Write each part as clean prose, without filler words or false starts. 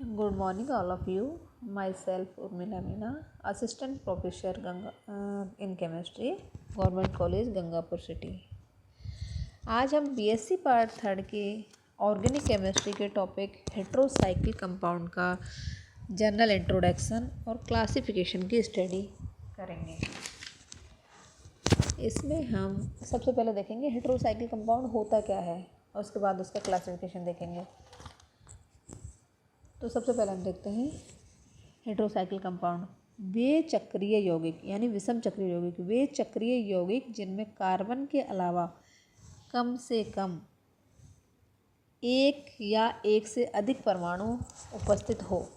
Good morning, all of you. Myself, Urmila Meena, Assistant Professor in Chemistry, Government College, Gangapur city. आज हम BSc part 3 के organic chemistry के topic heterocyclic compound का general introduction और classification की study करेंगे। इसमें हम सबसे पहले देखेंगे हेट्रोसाइक्लिक कंपाउंड होता क्या है और उसके बाद उसका क्लासिफिकेशन देखेंगे। तो सबसे पहले हम देखते हैं हेट्रोसाइक्लिक कंपाउंड। वे चक्रीय यौगिक यानी विषम चक्रीय यौगिक, वे चक्रीय यौगिक जिनमें कार्बन के अलावा कम से कम एक या एक से अधिक परमाणु उपस्थित हो।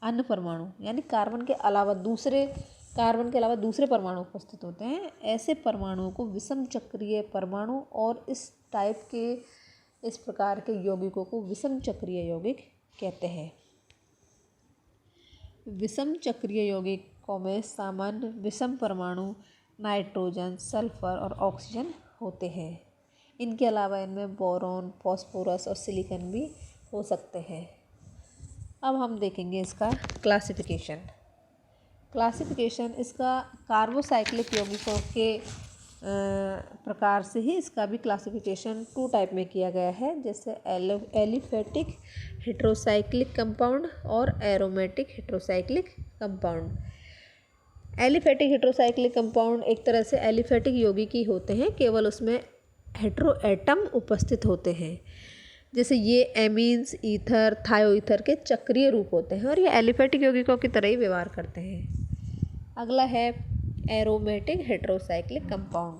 अन्य परमाणु यानी कार्बन के अलावा दूसरे परमाणु उपस्थित होते हैं। ऐसे परमाणुओं को विषम चक्रीय परमाणु और इस प्रकार के यौगिकों को विषम चक्रीय यौगिक कहते हैं। विषम चक्रीय यौगिकों में सामान्य विषम परमाणु नाइट्रोजन, सल्फर और ऑक्सीजन होते हैं। इनके अलावा इनमें बोरॉन, फास्फोरस और सिलिकॉन भी हो सकते हैं। अब हम देखेंगे इसका क्लासिफिकेशन इसका कार्बोसाइक्लिक यौगिकों के प्रकार से ही इसका भी क्लासिफिकेशन 2 टाइप में किया गया है, जैसे एलिफेटिक हेट्रोसाइक्लिक कंपाउंड और aromatic heterocyclic compound. Aliphatic heterocyclic compound एक तरह से एलिफेटिक यौगिक ही होते हैं, केवल उसमें हेट्रोएटम उपस्थित होते हैं। जैसे ये एमीन्स, ईथर, थायोईथर के चक्रीय रूप होते हैं और ये एलिफेटिक यौगिकों की तरह ही व्यवहार करते हैं। अगला है aromatic heterocyclic compound.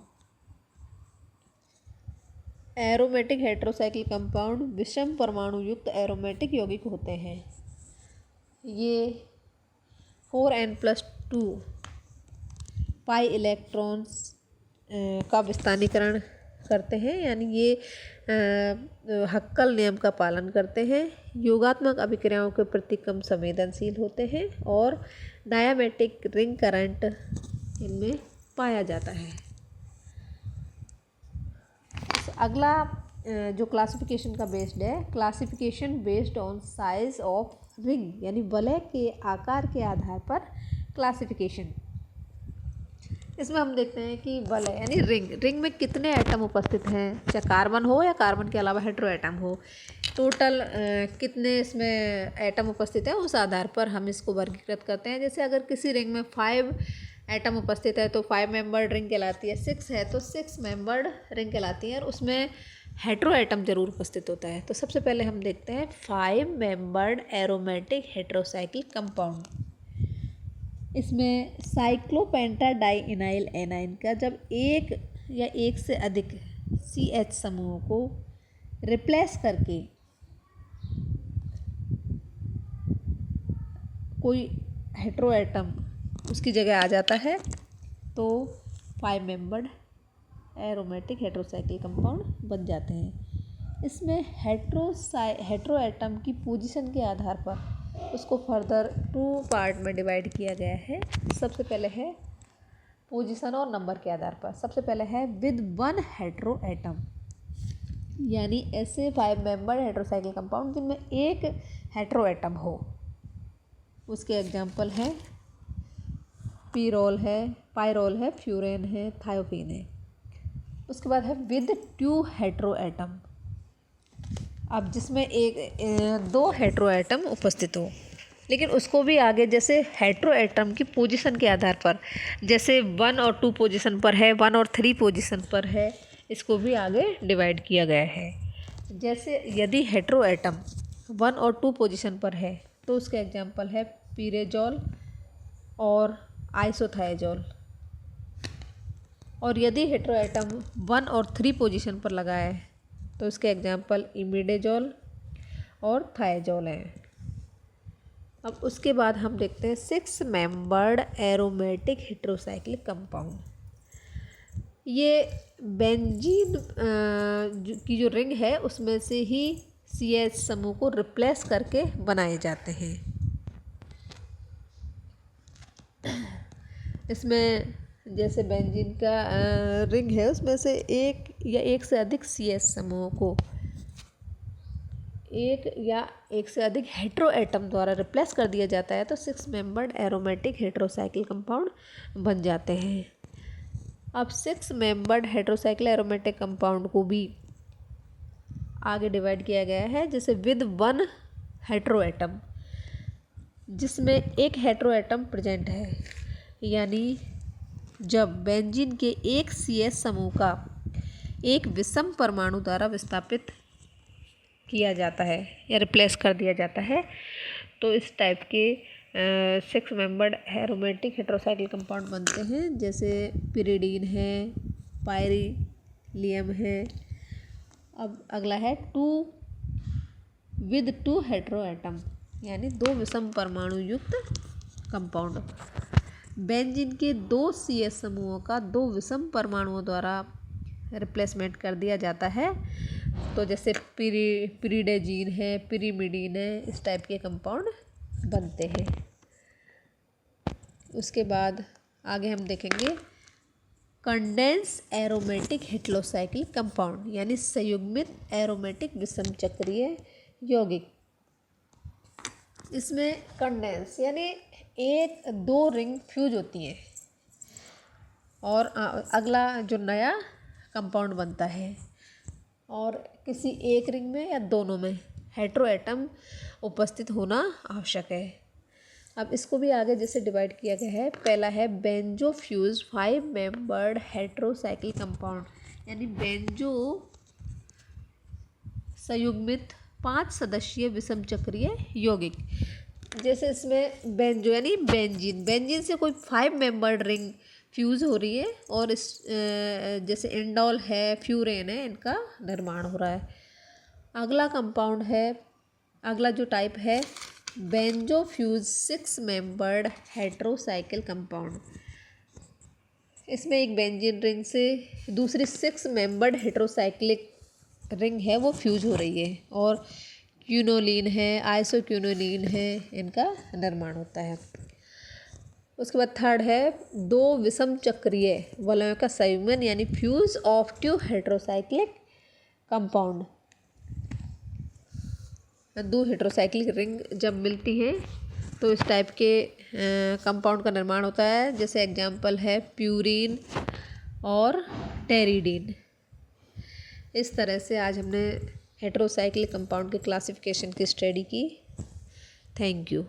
Aromatic heterocyclic compound विषम परमाणु युक्त एरोमेटिक यौगिक होते हैं। ये 4n+2 पाई इलेक्ट्रॉन्स का विस्थानीकरण करते हैं, यानी ये हक्कल नियम का पालन करते हैं। योगात्मक अभिक्रियाओं के प्रति कम संवेदनशील होते हैं और डायमेटिक रिंग करंट इनमें पाया जाता है। अगला जो क्लासिफिकेशन का बेस्ड है, classification based on size of ring, यानी वलय के आकार के आधार पर क्लासिफिकेशन। इसमें हम देखते हैं कि वलय यानी रिंग में कितने एटम उपस्थित हैं, चाहे कार्बन हो या कार्बन के अलावा हेट्रो एटम हो, टोटल कितने इसमें एटम उपस्थित है, उस आधार पर हम इसको वर्गीकृत करते हैं। जैसे अगर किसी रिंग में 5 एटम उपस्थित है तो 5 मेंबर्ड रिंग कहलाती है, 6 है तो 6 मेंबर्ड रिंग कहलाती है और उसमें हेट्रो एटम जरूर उपस्थित होता है। तो सबसे पहले हम देखते हैं 5 मेंबर्ड एरोमेटिक हेट्रोसाइक्लिक कंपाउंड। इसमें साइक्लोपेंटाडाइइनाइल एनाइन का जब एक या एक से अधिक CH समूहों को रिप्लेस करके कोई हेट्रो एटम उसकी जगह आ जाता है तो 5 मेंबर्ड एरोमेटिक हेट्रोसाइक्लिक कंपाउंड बन जाते हैं। इसमें हेट्रो एटम की पोजीशन के आधार पर उसको फर्दर 2 पार्ट में डिवाइड किया गया है। सबसे पहले है पोजीशन और नंबर के आधार पर। सबसे पहले है विद 1 हेट्रो एटम, यानी ऐसे 5 मेंबर्ड हेट्रोसाइक्लिक कंपाउंड जिनमें एक हेट्रो एटम हो। उसके एग्जाम्पल हैं पायरोल है, फ्यूरेन है, थायोपीन है। उसके बाद है विद 2 हेट्रो एटम, अब जिसमें 2 हेट्रो एटम उपस्थित हो, लेकिन उसको भी आगे जैसे हेट्रो एटम की पोजीशन के आधार पर, जैसे 1 और 2 पोजीशन पर है, 1 और 3 पोजीशन पर है, इसको भी आगे डिवाइड किया गया है। जैसे यदि हेट्रो एटम 1 और 2 पोजीशन पर है तो उसके एग्जाम्पल है पीरेजोल और आइसोथायोजोल, और यदि हेट्रो एटम 1 और 3 पोजीशन पर लगा है तो उसके एग्जाम्पल इमिडेजोल और थायोजोल हैं। अब उसके बाद हम देखते हैं 6 मेंबर्ड एरोमेटिक हेट्रोसाइक्लिक कंपाउंड। ये बेंजीन की जो रिंग है उसमें से ही CH समूह को रिप्लेस करके बनाए जाते हैं। इसमें जैसे बेंजीन का रिंग है उसमें से एक या एक से अधिक CH समूहों को एक या एक से अधिक हेटेरो एटम द्वारा रिप्लेस कर दिया जाता है तो 6 मेंबर्ड एरोमेटिक हेटेरोसाइकिल कंपाउंड बन जाते हैं। अब 6 मेंबर्ड हेटेरोसाइकिल एरोमेटिक कंपाउंड को भी आगे डिवाइड किया गया है, जैसे विद 1 हेटेरो एटम, जिसमें एक हेटेरो एटम प्रेजेंट है, यानी जब बेंजीन के एक CH समूह का एक विषम परमाणु द्वारा विस्थापित किया जाता है या रिप्लेस कर दिया जाता है तो इस टाइप के 6 मेंबर्ड एरोमेटिक हेटेरोसाइकिल कंपाउंड बनते हैं, जैसे पिरिडीन है, पायरिलियम है। अब अगला है 2 विद 2 हेटेरो एटम, यानी 2 विषम परमाणु युक्त कंपाउंड। बेंजीन के 2 CH समूहों का 2 विषम परमाणुओं द्वारा रिप्लेसमेंट कर दिया जाता है, तो जैसे पिरिडेजीन है, पिरिमिडीन है, इस टाइप के कंपाउंड बनते हैं। उसके बाद आगे हम देखेंगे कंडेंस एरोमेटिक हेटेरोसाइकिल कंपाउंड, यानी संयुग्मित एरोमेटिक विषम चक्रीय यौगिक। इसमें कंडेंस यानी 1-2 रिंग फ्यूज होती हैं और अगला जो नया कंपाउंड बनता है, और किसी एक रिंग में या दोनों में हेटेरो एटम उपस्थित होना आवश्यक है। अब इसको भी आगे जैसे डिवाइड किया गया है, पहला है बेंजोफ्यूज 5 मेंबर्ड हेटेरोसाइकिल कंपाउंड, यानी बेंजो संयुग्मित 5 सदस्यीय विषम चक्रीय यौगिक। जैसे इसमें बेंजो यानी बेंजीन से कोई 5 मेंबर्ड रिंग फ्यूज़ हो रही है और इस जैसे इंडोल है, फ्यूरेन है, इनका निर्माण हो रहा है। अगला जो टाइप है बेंजोफ्यूज 6 मेंबर्ड हेटेरोसाइकिल कंपाउंड। इसमें एक बेंजीन रिंग से दूसरी 6 मेंबर्ड हेटेरोसाइक्लिक रिंग है वो फ्यूज हो रही है, और क्यूनोलिन है, आइसोक्यूनोलिन है, इनका निर्माण होता है। उसके बाद थर्ड है 2 विषम चक्रीय वलयों का संयुग्मन, यानी fuse of 2 heterocyclic compound. 2 heterocyclic ring जब मिलती हैं तो इस टाइप के कंपाउंड का निर्माण होता है, जैसे एग्जाम्पल है प्यूरीन और टेरिडीन। इस तरह से आज हमने हेटेरोसाइक्लिक कंपाउंड के क्लासिफिकेशन की स्टडी की। Thank you.